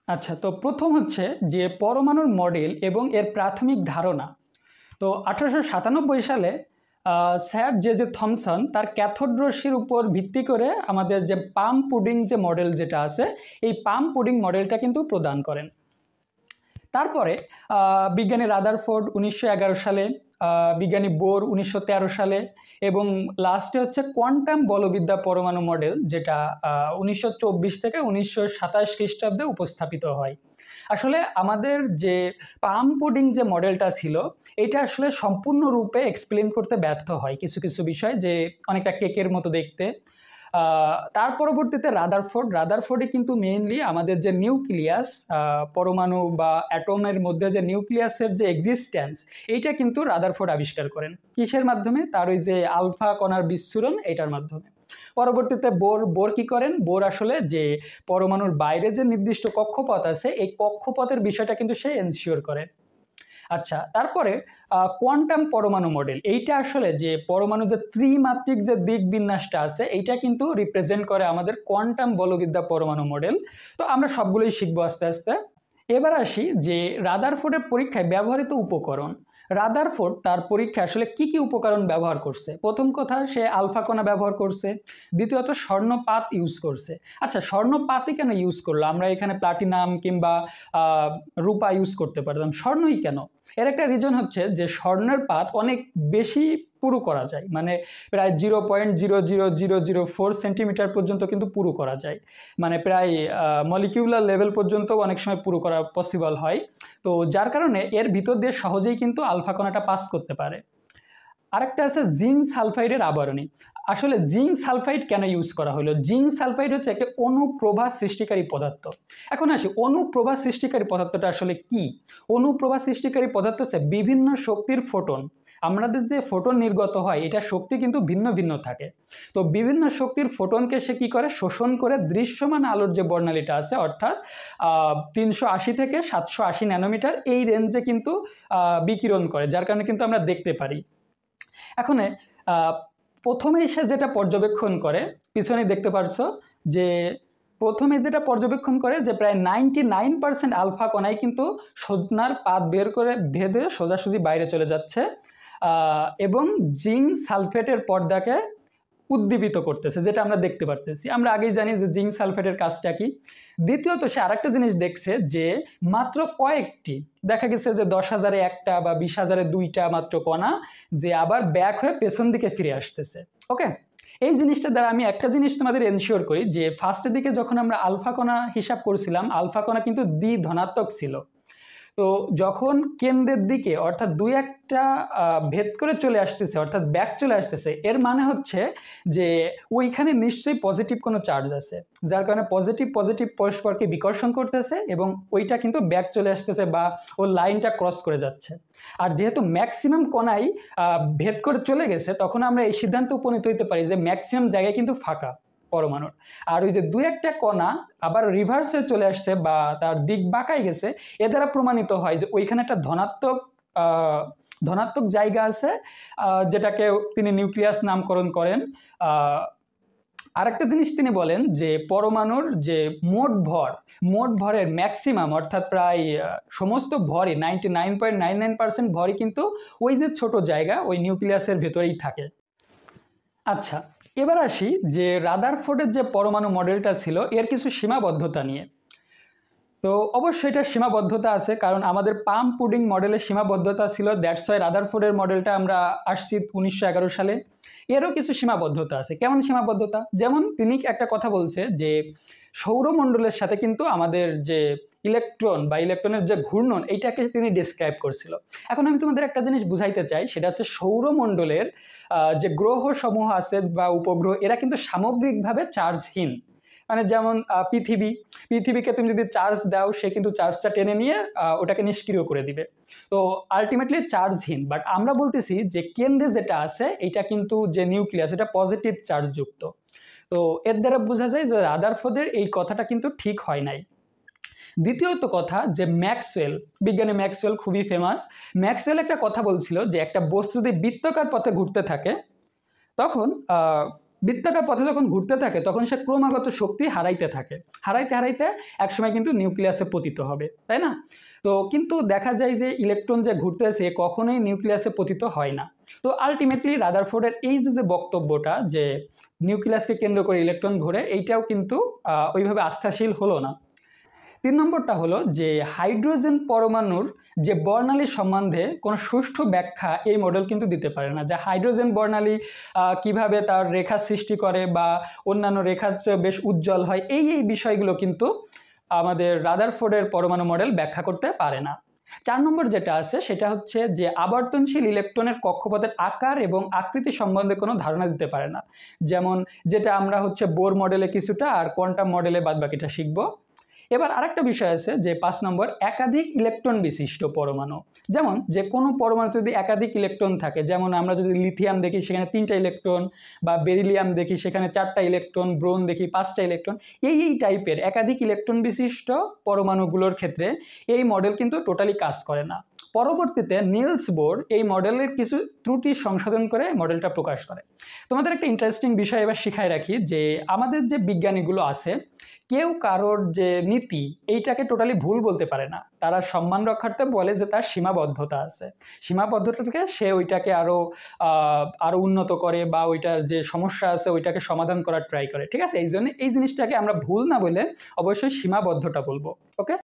আচ্ছা, তো প্রথম হচ্ছে যে পরমাণুর মডেল এবং এর প্রাথমিক ধারণা। তো 1897 সালে স্যার জে থমসন তার ক্যাথোড রশ্মির উপর ভিত্তি করে আমাদের যে পাম পুডিং যে মডেল যেটা আছে, এই পাম পুডিং মডেলটা কিন্তু প্রদান করেন। তারপরে বিজ্ঞানী রাদারফোর্ড 1911 সালে, বিজ্ঞানী বোর 1913 সালে, এবং লাস্টে হচ্ছে কোয়ান্টাম বলবিদ্যা পরমাণু মডেল, যেটা 1924 থেকে 1927 খ্রিস্টাব্দে উপস্থাপিত হয়। আসলে আমাদের যে পাম পুডিং যে মডেলটা ছিল, এটা আসলে সম্পূর্ণরূপে এক্সপ্লেন করতে ব্যর্থ হয় কিছু কিছু বিষয়, যে অনেকটা কেকের মতো দেখতে। তার পরবর্তীতে রাদারফোর্ডে কিন্তু মেইনলি আমাদের যে নিউক্লিয়াস, পরমাণু বা অ্যাটমের মধ্যে যে নিউক্লিয়াসের যে এক্সিস্টেন্স, এইটা কিন্তু রাদারফোর্ড আবিষ্কার করেন। কিসের মাধ্যমে? তার ওই যে আলফা কণার বিস্ফোরণ, এটার মাধ্যমে। পরবর্তীতে বোর কি করেন? বোর আসলে যে পরমাণুর বাইরে যে নির্দিষ্ট কক্ষপথ আছে, এই কক্ষপথের বিষয়টা কিন্তু সে এনশিওর করে। আচ্ছা, তারপরে কোয়ান্টাম পরমাণু মডেল, এইটা আসলে যে পরমাণু যে ত্রিমাত্রিক যে দিক বিন্যাসটা আছে, এইটা কিন্তু রিপ্রেজেন্ট করে আমাদের কোয়ান্টাম বলবিদ্যা পরমাণু মডেল। তো আমরা সবগুলোই শিখবো আস্তে আস্তে। এবার আসি যে রাদারফোর্ডের পরীক্ষায় ব্যবহৃত উপকরণ। রাদারফোর্ড তার পরীক্ষায় আসলে কি কি উপকরণ ব্যবহার করছে? প্রথম কথা, সে আলফা কণা ব্যবহার করছে। দ্বিতীয়ত, স্বর্ণপাত ইউজ করছে। আচ্ছা, স্বর্ণপাতই কেন ইউজ করলো? আমরা এখানে প্লাটিনাম কিংবা রূপা ইউজ করতে পারতাম, স্বর্ণই কেন? এর একটা রিজন হচ্ছে যে স্বর্ণের পাত অনেক বেশি পুরু করা যায়, মানে প্রায় 0.00004 সেন্টিমিটার পর্যন্ত কিন্তু পুরু করা যায়, মানে প্রায় মলিকিউলার লেভেল পর্যন্ত অনেক সময় পুরু করা পসিবল হয়। তো যার কারণে এর ভিতর দিয়ে সহজেই কিন্তু আলফা কণাটা পাস করতে পারে। আরেকটা আছে জিঙ্ক সালফাইডের আবরণী। আসলে জিঙ্ক সালফাইড কেন ইউজ করা হলো? জিঙ্ক সালফাইড হচ্ছে একটা অনুপ্রভা সৃষ্টিকারী পদার্থ। এখন আসি, অনুপ্রভা সৃষ্টিকারী পদার্থটা আসলে কি? অনুপ্রভা সৃষ্টিকারী পদার্থ হচ্ছে বিভিন্ন শক্তির ফোটন। আমাদের যে ফোটন নির্গত হয়, এটা শক্তি কিন্তু ভিন্ন ভিন্ন থাকে। তো বিভিন্ন শক্তির ফোটনকে সে কি করে? শোষণ করে দৃশ্যমান আলোর যে বর্ণালীটা আছে, অর্থাৎ 380 থেকে 780 ন্যানোমিটার এই রেঞ্জে কিন্তু বিকিরণ করে, যার কারণে কিন্তু আমরা দেখতে পারি। এখন প্রথমেই সে যেটা পর্যবেক্ষণ করে, পিছনে দেখতে পারছো যে প্রথমে যেটা পর্যবেক্ষণ করে যে প্রায় 99% আলফা কণাই কিন্তু সোনার পাত বের করে ভেদে সোজাসুজি বাইরে চলে যাচ্ছে, এবং জিঙ্ক সালফেটের পর্দাকে উদ্দীপিত করতেছে, যেটা আমরা দেখতে পারতেছি। আমরা আগেই জানি যে জিঙ্ক সালফেটের কাজটা কি। দ্বিতীয়ত, সে আরেকটা জিনিস দেখছে যে মাত্র কয়েকটি, দেখা গেছে যে 10,000-এ একটা বা 20,000-এ দুইটা মাত্র কণা যে আবার ব্যাক হয়ে পেছন দিকে ফিরে আসতেছে। ওকে, এই জিনিসটা দ্বারা আমি একটা জিনিস তোমাদের এনশিওর করি যে ফার্স্টের দিকে যখন আমরা আলফা কণা হিসাব করছিলাম, আলফা কণা কিন্তু ধনাত্মক ছিল। তো যখন কেন্দ্রের দিকে অর্থাৎ দুই একটা ভেদ করে চলে আসতেছে, অর্থাৎ ব্যাক চলে আসতেছে, এর মানে হচ্ছে যে ওইখানে নিশ্চয়ই পজিটিভ কোনো চার্জ আছে, যার কারণে পজিটিভ পজিটিভ পরস্পরকে বিকর্ষণ করতেছে এবং ওইটা কিন্তু ব্যাক চলে আসতেছে বা ও লাইনটা ক্রস করে যাচ্ছে। আর যেহেতু ম্যাক্সিমাম কণাই ভেদ করে চলে গেছে, তখন আমরা এই সিদ্ধান্তে উপনীত হইতে পারি যে ম্যাক্সিমাম জায়গায় কিন্তু ফাঁকা পরমাণুর। আর ওই যে দুই একটা কণা আবার রিভার্সে চলে আসছে বা তার দিক বাঁকাই গেছে, এ দ্বারা প্রমাণিত হয় যে ওইখানে একটা ধনাত্মক জায়গা আছে, যেটাকে তিনি নিউক্লিয়াস নামকরণ করেন। আরেকটা জিনিস তিনি বলেন যে পরমাণুর যে মোট ভরের ম্যাক্সিমাম, অর্থাৎ প্রায় সমস্ত ভরই 99.99% ভরই কিন্তু ওই যে ছোট জায়গা, ওই নিউক্লিয়াসের ভেতরেই থাকে। আচ্ছা, এবার আসি যে রাদারফোর্ডের যে পরমাণু মডেলটা ছিল, এর কিছু সীমাবদ্ধতা নিয়ে। তো অবশ্যই এটা সীমাবদ্ধতা আছে, কারণ আমাদের পাম পুডিং মডেলের সীমাবদ্ধতা ছিল, দ্যাটস ওয়াই রাদারফোর্ডের মডেলটা আমরা আসছি 1911 সালে। এরও কিছু সীমাবদ্ধতা আছে। কেমন সীমাবদ্ধতা? যেমন তিনি একটা কথা বলছে যে সৌরমণ্ডলের সাথে কিন্তু আমাদের যে ইলেকট্রন বা ইলেকট্রনের যে ঘূর্ণন, এইটাকে তিনি ডিসক্রাইব করছিল। এখন আমি তোমাদের একটা জিনিস বুঝাইতে চাই, সেটা হচ্ছে সৌরমণ্ডলের যে গ্রহ সমূহ আছে বা উপগ্রহ, এরা কিন্তু সামগ্রিকভাবে চার্জহীন। মানে যেমন পৃথিবীকে তুমি যদি চার্জ দাও, সে কিন্তু চার্জটা টেনে নিয়ে ওটাকে নিষ্ক্রিয় করে দিবে। তো আলটিমেটলি চার্জহীন। বাট আমরা বলতেছি যে কেন্দ্রে যেটা আছে, এটা কিন্তু যে নিউক্লিয়াস, এটা পজিটিভ চার্জযুক্ত। তো এর দ্বারা বোঝা যায় যে রাদারফোর্ডের এই কথাটা কিন্তু ঠিক হয় নাই। দ্বিতীয়ত কথা, যে বিজ্ঞানী ম্যাক্সওয়েল খুবই ফেমাস। ম্যাক্সওয়েল একটা কথা বলছিল যে একটা বস্তু যদি বৃত্তাকার পথে ঘুরতে থাকে, তখন বৃত্তাকার পথে যখন ঘুরতে থাকে তখন সে ক্রমাগত শক্তি হারাইতে থাকে, হারাইতে হারাইতে একসময় কিন্তু নিউক্লিয়াসে পতিত হবে, তাই না? তো কিন্তু দেখা যায় যে ইলেকট্রন যে ঘুরতেছে কখনোই নিউক্লিয়াসে পতিত হয় না। তো আলটিমেটলি রাদারফোর্ডের এই যে বক্তব্যটা যে নিউক্লিয়াসকে কেন্দ্র করে ইলেকট্রন ঘোরে, এইটাও কিন্তু ওইভাবে আস্থাশীল হলো না। 3 নম্বরটা হলো যে হাইড্রোজেন পরমাণুর যে বর্ণালী সম্বন্ধে কোনো সুষ্ঠু ব্যাখ্যা এই মডেল কিন্তু দিতে পারে না, যে হাইড্রোজেন বর্ণালী কিভাবে তার রেখা সৃষ্টি করে বা অন্যান্য রেখার চেয়ে বেশ উজ্জ্বল হয়, এই বিষয়গুলো কিন্তু আমাদের রাদারফোর্ডের পরমাণু মডেল ব্যাখ্যা করতে পারে না। 4 নম্বর যেটা আছে সেটা হচ্ছে যে আবর্তনশীল ইলেকট্রনের কক্ষপথের আকার এবং আকৃতি সম্বন্ধে কোনো ধারণা দিতে পারে না, যেমন যেটা আমরা হচ্ছে বোর মডেলে কিছুটা আর কোয়ান্টাম মডেলে বাদবাকিটা শিখবো। এবার আরেকটা বিষয় আছে যে 5 নম্বর, একাধিক ইলেকট্রন বিশিষ্ট পরমাণু। যেমন যে কোনো পরমাণু যদি একাধিক ইলেকট্রন থাকে, যেমন আমরা যদি লিথিয়াম দেখি সেখানে 3টা ইলেকট্রন, বা বেরিলিয়াম দেখি সেখানে 4টা ইলেকট্রন, ব্রোন দেখি 5টা ইলেকট্রন, এই টাইপের একাধিক ইলেকট্রন বিশিষ্ট পরমাণুগুলোর ক্ষেত্রে এই মডেল কিন্তু টোটালি কাজ করে না। পরবর্তীতে নিলস বোর এই মডেলের কিছু ত্রুটি সংশোধন করে মডেলটা প্রকাশ করে। তোমাদের একটা ইন্টারেস্টিং বিষয় এবার শিখাই রাখি যে আমাদের যে বিজ্ঞানীগুলো আছে কেউ কারোর যে নীতি এইটাকে টোটালি ভুল বলতে পারে না, তারা সম্মান রক্ষার্থে বলে যে তার সীমাবদ্ধতা আছে, সীমাবদ্ধতা থেকে সে ওইটাকে আরো উন্নত করে বা ওইটার যে সমস্যা আছে ওইটাকে সমাধান করার ট্রাই করে, ঠিক আছে? এই জন্য এই জিনিসটাকে আমরা ভুল না বলে অবশ্যই সীমাবদ্ধতা বলবো। ওকে।